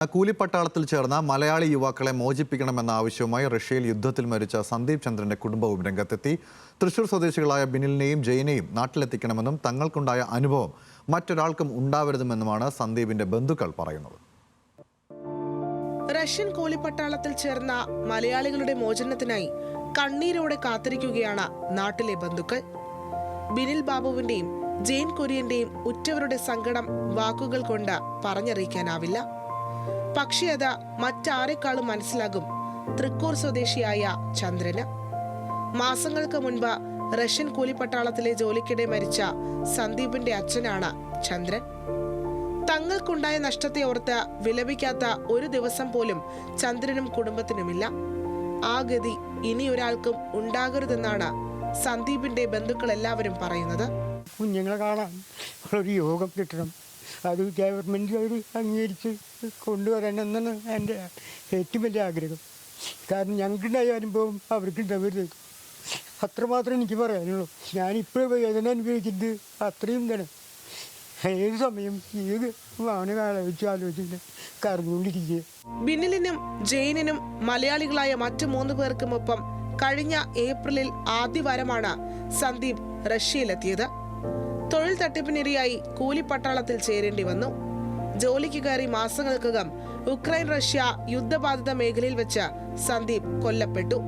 കൂലിപ്പട്ടാളത്തിൽ ചേർന്ന മലയാളി യുവാക്കളെ മോചിപ്പിക്കണമെന്ന ആവശ്യവുമായി റഷ്യയിൽ യുദ്ധത്തിൽ മരിച്ച സന്ദീപ് ചന്ദ്രന്റെ കുടുംബവും രംഗത്തെത്തി. തൃശൂർ സ്വദേശികളായ ബിനിലിനെയും ജയനെയും നാട്ടിലെത്തിക്കണമെന്നും തങ്ങൾക്കുണ്ടായ അനുഭവം മറ്റൊരാൾക്കും ഉണ്ടാവരുതെന്നുമാണ് സന്ദീപിന്റെ ബന്ധുക്കൾ പറയുന്നത്. റഷ്യൻ കൂലിപ്പട്ടാളത്തിൽ ചേർന്ന മലയാളികളുടെ മോചനത്തിനായി കണ്ണീരോടെ കാത്തിരിക്കുകയാണ് നാട്ടിലെ ബന്ധുക്കൾ. ബിനിൽ ബാബുവിന്റെയും ജെയിൻ കുര്യന്റെയും ഉറ്റവരുടെ സങ്കടം വാക്കുകൾ കൊണ്ട് പറഞ്ഞറിയിക്കാനാവില്ല. പക്ഷേ അത് മറ്റാരെക്കാളും മനസ്സിലാകും തൃക്കൂർ സ്വദേശിയായ ചന്ദ്രന്. മാസങ്ങൾക്ക് മുൻപ് റഷ്യൻ കൂലിപ്പട്ടാളത്തിലെ ജോലിക്കിടെ മരിച്ച സന്ദീപിന്റെ അച്ഛനാണ് ചന്ദ്രൻ. തങ്ങൾക്കുണ്ടായ നഷ്ടത്തെ ഓർത്ത് വിലപിക്കാത്ത ഒരു ദിവസം പോലും ചന്ദ്രനും കുടുംബത്തിനുമില്ല. ആ ഗതി ഇനിയൊരാൾക്കും ഉണ്ടാകരുതെന്നാണ് സന്ദീപിന്റെ ബന്ധുക്കൾ എല്ലാവരും പറയുന്നത്. കുഞ്ഞുങ്ങളെ കാണാൻ ഒരു യോഗം കിട്ടണം, അത് ഗവൺമെൻറ് അവർ അംഗീകരിച്ച് കൊണ്ടുവരണമെന്നാണ് എൻ്റെ ഏറ്റവും വലിയ ആഗ്രഹം. കാരണം ഞങ്ങൾക്കുണ്ടായ അനുഭവം അവർക്കുണ്ടാവരുത്, അത്രമാത്രം എനിക്ക് പറയാനുള്ളൂ. ഞാനിപ്പോൾ വേദന അനുഭവിക്കുന്നത് അത്രയും തന്നെ. ഏത് സമയം ഏത് ആണ് ആലോചിച്ച് കറങ്ങുകൊണ്ടിരിക്കുക. ബിനിലിനും ജെയിനിനും മലയാളികളായ മറ്റു 3 പേർക്കുമൊപ്പം കഴിഞ്ഞ ഏപ്രിലിൽ ആദ്യവാരമാണ് സന്ദീപ് റഷ്യയിലെത്തിയത്. തൊഴിൽ തട്ടിപ്പിനിരയായി കൂലിപ്പട്ടാളത്തിൽ ചേരേണ്ടി വന്നു. ജോലിക്ക് കയറി മാസങ്ങൾക്കകം ഉക്രൈൻ റഷ്യ യുദ്ധബാധിത മേഖലയിൽ വെച്ച് സന്ദീപ് കൊല്ലപ്പെട്ടു.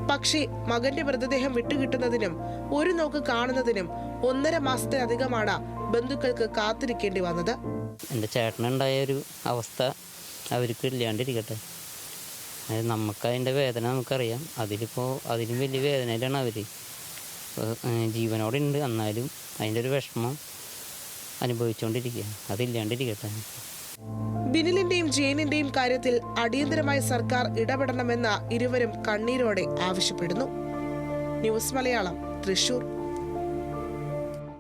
പക്ഷേ മകന്റെ മൃതദേഹം വിട്ടുകിട്ടുന്നതിനും ഒരു നോക്ക് കാണുന്നതിനും 1.5 മാസത്തിലധികമാണ് ബന്ധുക്കൾക്ക് കാത്തിരിക്കേണ്ടി വന്നത്. എൻ്റെ ചേട്ടനുണ്ടായ ഒരു അവസ്ഥ അവർക്ക് ഇല്ലാണ്ടിരിക്കട്ടെ. നമുക്ക് അതിൻ്റെ വേദന നമുക്കറിയാം. അതിലും വലിയ വേദനയിലാണ് അവർ. ജീവനോടെ ഉണ്ട്, എന്നാലും അതിൻ്റെ ഒരു വിഷമം അനുഭവിച്ചുകൊണ്ടിരിക്കുക. അതില്ലാണ്ടിരിക്കട്ടെ. ബിനിലിന്റെയും ജെയിനിന്റെയും കാര്യത്തിൽ അടിയന്തരമായി സർക്കാർ ഇടപെടണമെന്ന് ഇരുവരും കണ്ണീരോടെ ആവശ്യപ്പെടുന്നു. ന്യൂസ് മലയാളം, തൃശൂർ.